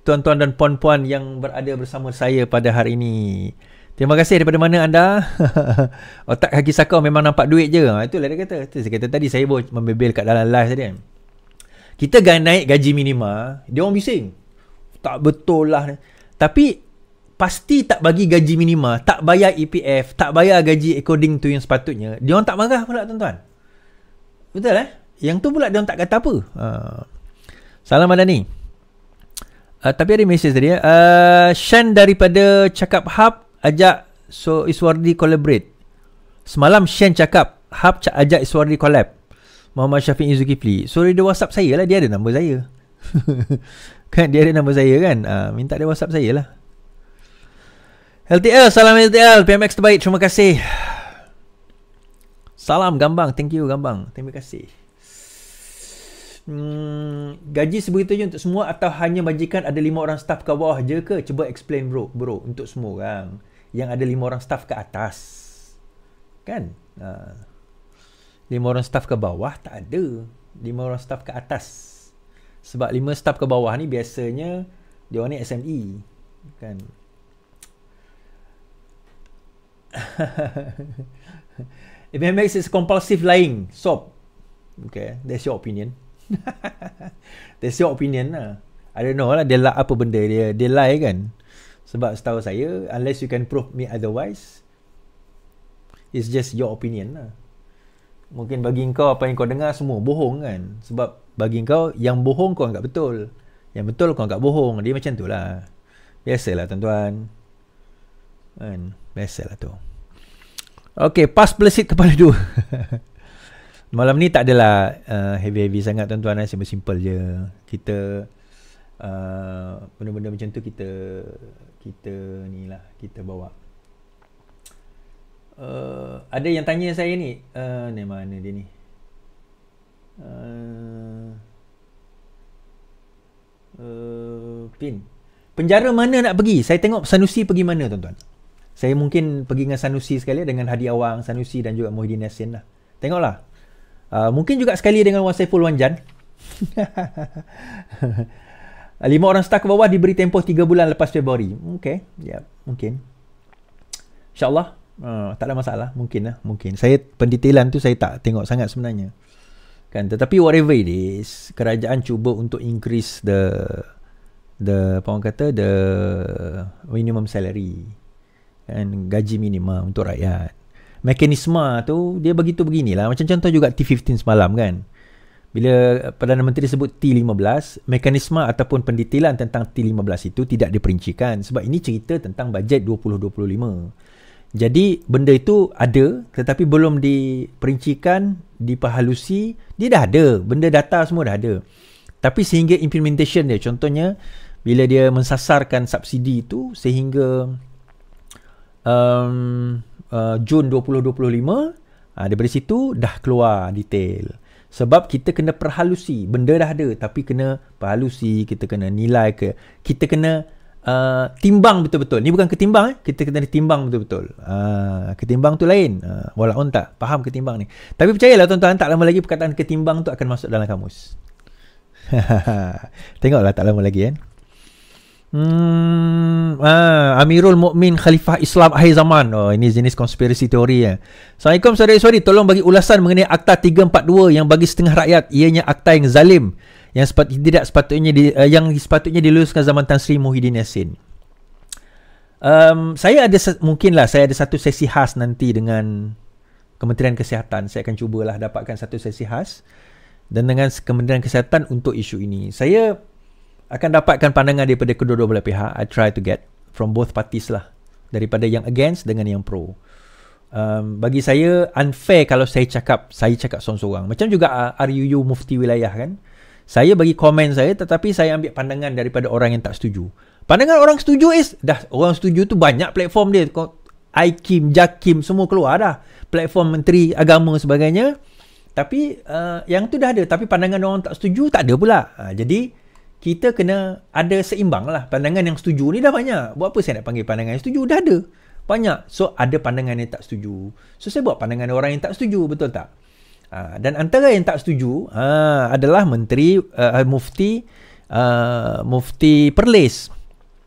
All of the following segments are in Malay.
tuan-tuan dan puan-puan yang berada bersama saya pada hari ini. Terima kasih daripada mana anda. Otak kaki sakau memang nampak duit je. Itulah dia kata. Itu saya kata tadi, saya baru membebel kat dalam live tadi kan. Kita naik gaji minima, dia orang bising. Tak betul lah. Tapi pasti tak bagi gaji minima, tak bayar EPF, tak bayar gaji according to yang sepatutnya. Dia orang tak marah pula tuan-tuan. Betul Yang tu pula dia orang tak kata apa. Salam Madani. Tapi ada mesej tadi Shan daripada Cakap Hub ajak Iswardi collaborate. Semalam Shan cakap Hub ajak Iswardi collab. Muhammad Syafiq Zulkifli. Sorry, dia WhatsApp saya lah. Dia ada nombor saya. Kan dia ada nombor saya kan. Minta dia WhatsApp saya lah. LTL, salam LTL. PMX terbaik, terima kasih. Salam Gambang. Thank you Gambang. Terima kasih. Gaji sebegitu je untuk semua atau hanya majikan ada 5 orang staff ke bawah je ke? Cuba explain bro untuk semua orang yang ada 5 orang staff ke atas kan. 5 orang staff ke bawah tak ada, 5 orang staff ke atas. Sebab 5 staff ke bawah ni biasanya dia orang ni SME kan. MMX is compulsive lying. Stop. Okay, that's your opinion. That's your opinion lah. I don't know lah dia apa benda dia lie kan. Sebab setahu saya, unless you can prove me otherwise, it's just your opinion lah. Mungkin bagi kau apa yang kau dengar semua bohong kan. Sebab bagi kau yang bohong kau anggap betul, yang betul kau anggap bohong. Dia macam tu lah. Biasalah tuan-tuan kan. Biasalah tu. Okay, pas belesit kepala dua. Malam ni tak adalah heavy-heavy sangat tuan-tuan. Simple je. Kita benda-benda macam tu kita ni lah, kita bawa. Ada yang tanya saya ni, ni mana dia ni? Pin. Penjara mana nak pergi? Saya tengok Sanusi pergi mana tuan-tuan? Saya mungkin pergi dengan Sanusi sekali, dengan Hadi Awang, Sanusi dan juga Muhyiddin Yassin lah. Tengoklah. Mungkin juga sekali dengan Wan Saiful Wanjan. 5 orang staf ke bawah diberi tempoh 3 bulan lepas Februari. Okay, ya, mungkin. InsyaAllah. Tak ada masalah. Mungkin lah. Mungkin. Saya pendetailan tu saya tak tengok sangat sebenarnya. Kan? Tetapi whatever it is, kerajaan cuba untuk increase the apa orang kata, the minimum salary. Kan? Gaji minimum untuk rakyat. Mekanisme tu dia begitu beginilah. Macam contoh juga T15 semalam kan. Bila Perdana Menteri sebut T15, mekanisme ataupun pendetailan tentang T15 itu tidak diperincikan. Sebab ini cerita tentang bajet 2025. Jadi benda itu ada tetapi belum diperincikan, diperhalusi. Dia dah ada, benda data semua dah ada. Tapi sehingga implementation dia, contohnya bila dia mensasarkan subsidi itu sehingga Jun 2025, daripada situ dah keluar detail. Sebab kita kena perhalusi, benda dah ada tapi kena perhalusi, kita kena nilai kita kena timbang betul-betul. Ni bukan ketimbang kita kena timbang betul-betul. Ketimbang tu lain. Walaupun tak faham ketimbang ni. Tapi percayalah tuan-tuan, tak lama lagi perkataan ketimbang tu akan masuk dalam kamus. Tengoklah tak lama lagi kan. Amirul Mukmin Khalifah Islam akhir zaman. Oh, ini jenis konspirasi teori ya. Assalamualaikum saudara-saudari, tolong bagi ulasan mengenai Akta 342 yang bagi setengah rakyat ianya akta yang zalim yang tidak sepatutnya yang sepatutnya diluluskan zaman Tan Sri Muhyiddin Yassin. Saya ada saya ada satu sesi khas nanti dengan Kementerian Kesihatan. Saya akan cubalah dapatkan satu sesi khas dan dengan Kementerian Kesihatan untuk isu ini. Saya akan dapatkan pandangan daripada kedua-dua belah pihak. I try to get from both parties lah. Daripada yang against dengan yang pro. Bagi saya unfair kalau saya cakap seorang-seorang. Macam juga RUU Mufti Wilayah kan. Saya bagi komen saya tetapi saya ambil pandangan daripada orang yang tak setuju. Pandangan orang setuju orang setuju tu banyak platform dia. IKIM, JAKIM semua keluar dah. Platform Menteri Agama sebagainya. Tapi yang tu dah ada. Tapi pandangan orang tak setuju tak ada pula. Jadi kita kena ada seimbang lah. Pandangan yang setuju ni dah banyak. Buat apa saya nak panggil pandangan yang setuju? Dah ada. Banyak. So, ada pandangan yang tak setuju. So, saya buat pandangan orang yang tak setuju. Betul tak? Dan antara yang tak setuju adalah Menteri Mufti Mufti Perlis.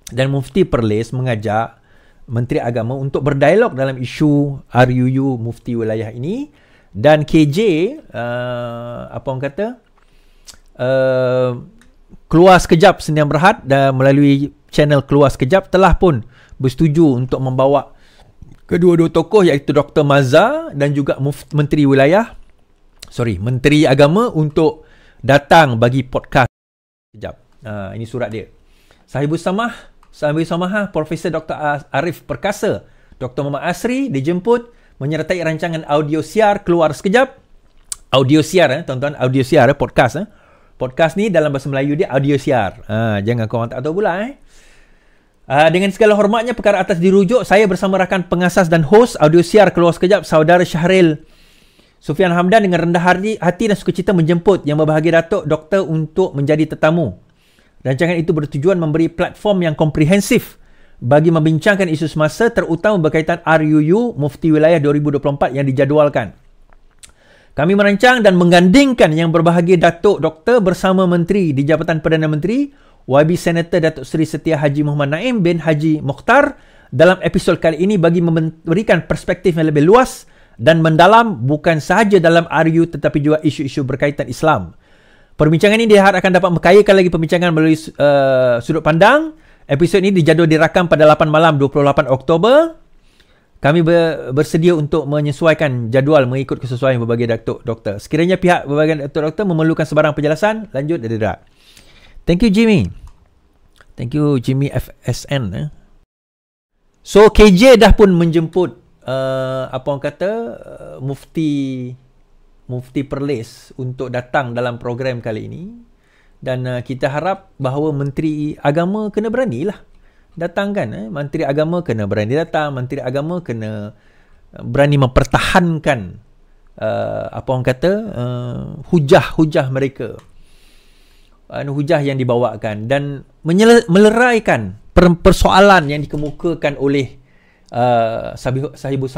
Dan Mufti Perlis mengajak Menteri Agama untuk berdialog dalam isu RUU Mufti Wilayah ini. Dan KJ, apa orang kata, Keluar Sekejap Sdn Bhd dan melalui channel Keluar Sekejap telah pun bersetuju untuk membawa kedua-dua tokoh iaitu Dr. Mazhar dan juga Menteri Agama untuk datang bagi podcast sekejap. Ini surat dia. Sahibus Samahah Profesor Dr. Arif Perkasa, Dr. Muhammad Asri dijemput menyertai rancangan audio siar Keluar Sekejap. Audio siar, tuan-tuan, audio siar, podcast. Podcast ni dalam bahasa Melayu dia audio siar. Jangan korang tak tahu pula. Dengan segala hormatnya, perkara atas dirujuk, saya bersama rakan pengasas dan hos audio siar Keluar Sekejap, Saudara Syahril Sufian Hamdan, dengan rendah hati dan sukacita menjemput Yang Berbahagia Datuk Doktor untuk menjadi tetamu. Rancangan itu bertujuan memberi platform yang komprehensif bagi membincangkan isu semasa, terutama berkaitan RUU Mufti Wilayah 2024 yang dijadualkan. Kami merancang dan menggandingkan Yang Berbahagia Datuk Doktor bersama Menteri di Jabatan Perdana Menteri, YB Senator Datuk Seri Setia Haji Muhammad Naim bin Haji Mokhtar dalam episod kali ini bagi memberikan perspektif yang lebih luas dan mendalam bukan sahaja dalam RUU tetapi juga isu-isu berkaitan Islam. Perbincangan ini diharapkan dapat mengkayakan lagi perbincangan melalui sudut pandang. Episod ini dijadual dirakam pada 8 malam 28 Oktober. Kami bersedia untuk menyesuaikan jadual mengikut kesesuaian Berbahagia Datuk Doktor. Sekiranya pihak Berbahagia Datuk Doktor memerlukan sebarang penjelasan, lanjut dan Thank you, Jimmy. Thank you, Jimmy FSN. So, KJ dah pun menjemput apa orang kata, Mufti Perlis untuk datang dalam program kali ini. Dan kita harap bahawa Menteri Agama kena beranilah datang kan. Menteri Agama kena berani datang. Menteri Agama kena berani mempertahankan apa orang kata, hujah-hujah mereka. Hujah yang dibawakan dan meleraikan persoalan yang dikemukakan oleh Sahibus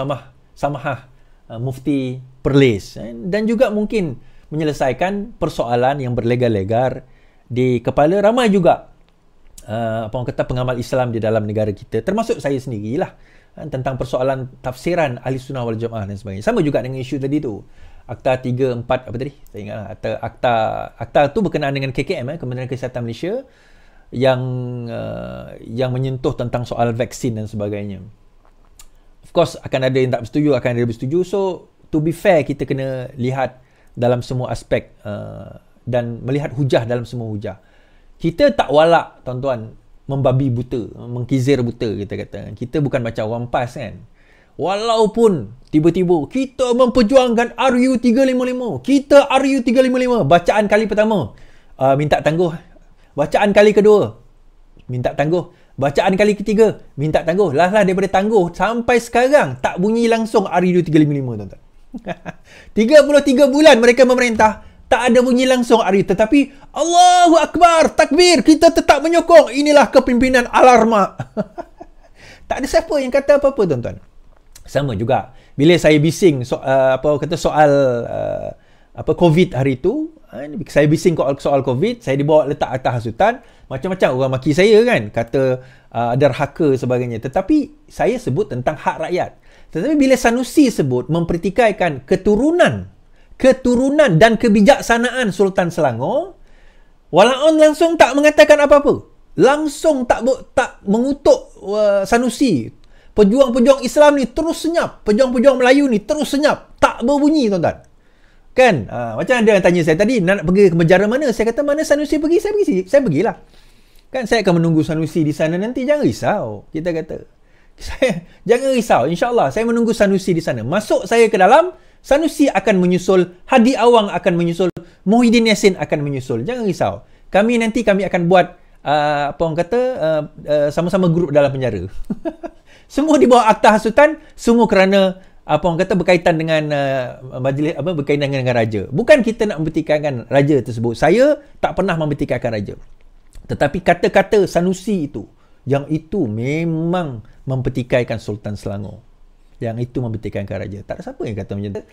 Samahah Mufti Perlis, dan juga mungkin menyelesaikan persoalan yang berlegar-legar di kepala ramai juga apa orang kata, pengamal Islam di dalam negara kita, termasuk saya sendirilah, tentang persoalan tafsiran Ahli Sunnah wal Jamaah dan sebagainya. Sama juga dengan isu tadi tu, Akta 34 apa tadi? Saya ingatlah, akta tu berkenaan dengan KKM, Kementerian Kesihatan Malaysia, yang menyentuh tentang soal vaksin dan sebagainya. Of course akan ada yang tak bersetuju, akan ada yang bersetuju. So to be fair, kita kena lihat dalam semua aspek dan melihat hujah dalam semua hujah. Kita tak walak, tuan-tuan, membabi buta, mengkizir buta, kita kata. Kita bukan macam orang PAS kan. Walaupun tiba-tiba kita memperjuangkan RU 355, kita RU 355, bacaan kali pertama minta tangguh, bacaan kali kedua minta tangguh, bacaan kali ketiga minta tangguh, lah daripada tangguh sampai sekarang tak bunyi langsung RU 355, tuan-tuan. 33 bulan mereka memerintah, tak ada bunyi langsung RU, tetapi Allahu Akbar, takbir, kita tetap menyokong. Inilah kepimpinan alarma. Tak ada siapa yang kata apa-apa, tuan-tuan. Sama juga bila saya bising soal COVID hari itu, saya bising soal COVID, saya dibawa letak atas hasutan, macam-macam orang maki saya kan, kata derhaka sebagainya. Tetapi saya sebut tentang hak rakyat. Tetapi bila Sanusi sebut mempertikaikan keturunan dan kebijaksanaan Sultan Selangor, Walaun langsung tak mengatakan apa-apa, langsung tak mengutuk Sanusi. Pejuang-pejuang Islam ni terus senyap, pejuang-pejuang Melayu ni terus senyap, tak berbunyi, tuan-tuan. Kan? Macam ada yang tanya saya tadi, nak pergi ke penjara mana? Saya kata, mana Sanusi pergi? Saya pergilah. Kan saya akan menunggu Sanusi di sana nanti, jangan risau. Kita kata, jangan risau, insya-Allah saya menunggu Sanusi di sana. Masuk saya ke dalam, Sanusi akan menyusul, Hadi Awang akan menyusul, Muhyiddin Yassin akan menyusul. Jangan risau. Kami akan buat apa orang kata, sama-sama grup dalam penjara. Semua di bawah akta hasutan, semua kerana apa orang kata berkaitan dengan majlis, berkaitan dengan raja. Bukan kita nak mempertikaikan raja tersebut. Saya tak pernah mempertikaikan raja. Tetapi kata-kata Sanusi itu, yang itu memang mempertikaikan Sultan Selangor. Yang itu mempertikaikan raja. Tak ada siapa yang kata macam tu.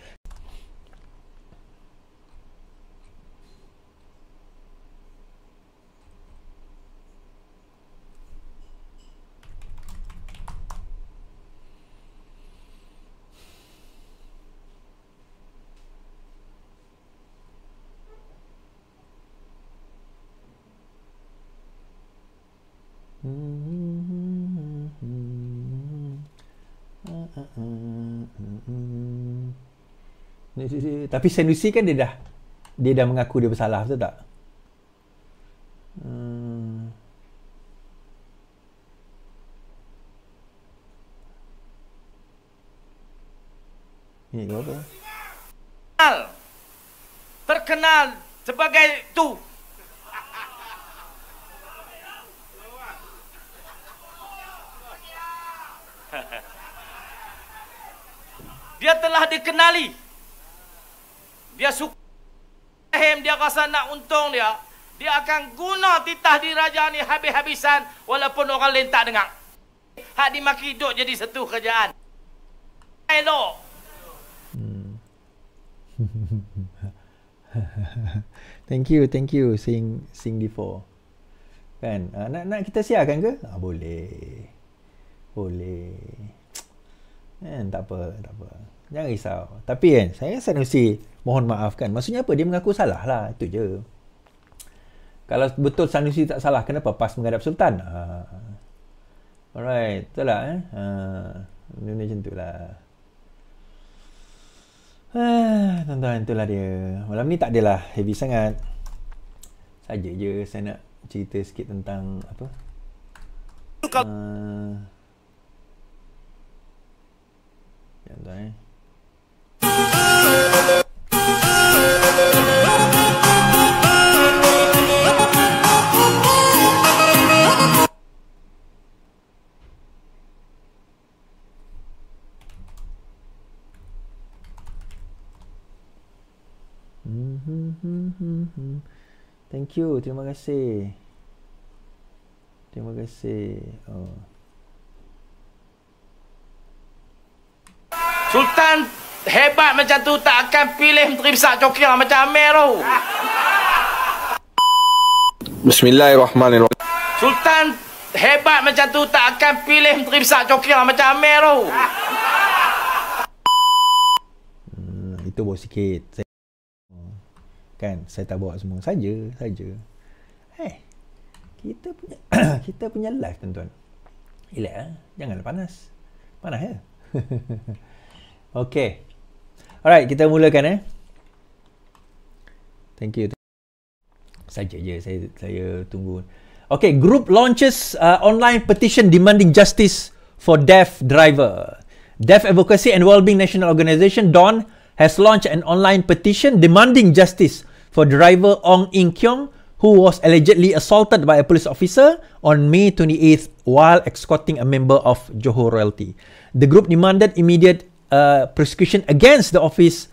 Tapi Sanusi kan dia dah mengaku dia bersalah, betul tak? Ni apa? Terkenal sebagai tu. Dia telah dikenali. Dia suka dia rasa nak untung dia. Dia akan guna titah diraja ni habis-habisan walaupun orang lain tak dengar. Hak dimaki duk jadi satu kerjaan. Elok. Thank you sing before. Kan? Nak kita siarkan ke? Boleh. Tak apa. Jangan risau. Tapi kan, saya rasa mesti mohon maaf kan. Maksudnya apa? Dia mengaku salah lah. Itu je. Kalau betul Sanusi tak salah, kenapa PAS menghadap Sultan? Alright. Betul lah Dia macam tu lah. Tuan-tuan, itulah dia. Malam ni tak adalah heavy sangat. Saja je saya nak cerita sikit tentang apa? Tuan-tuan Thank you, terima kasih. Sultan hebat macam tu tak akan pilih Menteri Besar Cokir macam Amir tu. Bismillahirrahmanirrahim. Sultan hebat macam tu tak akan pilih Menteri Besar Cokir macam Amir tu. Itu bawa sikit. Kan, saya tak bawa semua. Saja. Kita punya live, tuan-tuan. Relax, janganlah panas. Panas ya? Okay. Alright, kita mulakan Thank you. Saja je, saya tunggu. Okay, group launches online petition demanding justice for deaf driver. Deaf Advocacy and Wellbeing National Organisation, DAWN, has launched an online petition demanding justice for driver Ong In Keong, who was allegedly assaulted by a police officer on May 28th while escorting a member of Johor Royalty. The group demanded immediate prosecution against the officer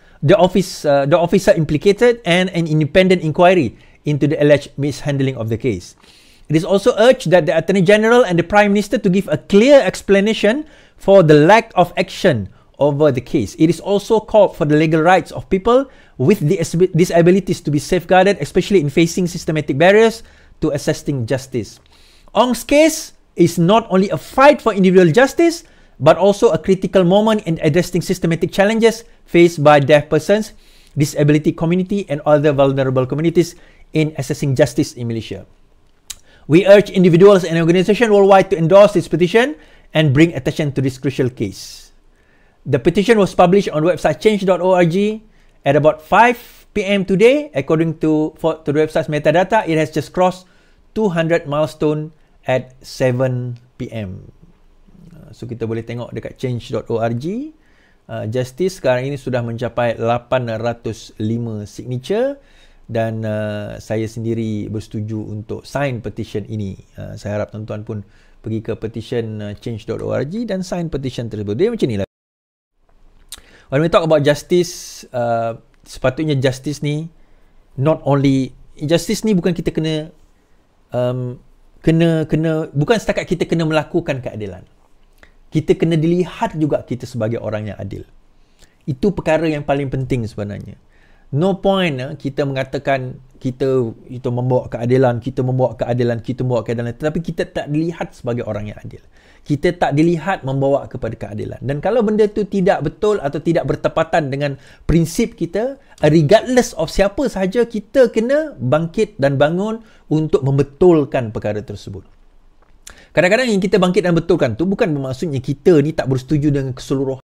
implicated and an independent inquiry into the alleged mishandling of the case. It is also urged that the Attorney General and the Prime Minister to give a clear explanation for the lack of action over the case. It is also called for the legal rights of people with disabilities to be safeguarded, especially in facing systematic barriers to accessing justice. Ong's case is not only a fight for individual justice, but also a critical moment in addressing systematic challenges faced by deaf persons, disability community, and other vulnerable communities in accessing justice in Malaysia. We urge individuals and organizations worldwide to endorse this petition and bring attention to this crucial case. The petition was published on website change.org at about 5 p.m. today. According to the website's metadata, it has just crossed 200 milestone at 7 p.m. So kita boleh tengok dekat change.org. Justice sekarang ini sudah mencapai 805 signature dan saya sendiri bersetuju untuk sign petition ini. Saya harap tuan-tuan pun pergi ke petition change.org dan sign petition tersebut. Dia macam ni lah. When we talk about justice, sepatutnya justice ni justice ni bukan kita kena bukan setakat kita kena melakukan keadilan. Kita kena dilihat juga kita sebagai orang yang adil. Itu perkara yang paling penting sebenarnya. No point kita mengatakan kita membawa keadilan, tetapi kita tak dilihat sebagai orang yang adil. Kita tak dilihat membawa kepada keadilan. Dan kalau benda tu tidak betul atau tidak bertepatan dengan prinsip kita, regardless of siapa sahaja, kita kena bangkit dan bangun untuk membetulkan perkara tersebut. Kadang-kadang yang kita bangkit dan betulkan tu bukan bermaksudnya kita ni tak bersetuju dengan keseluruhan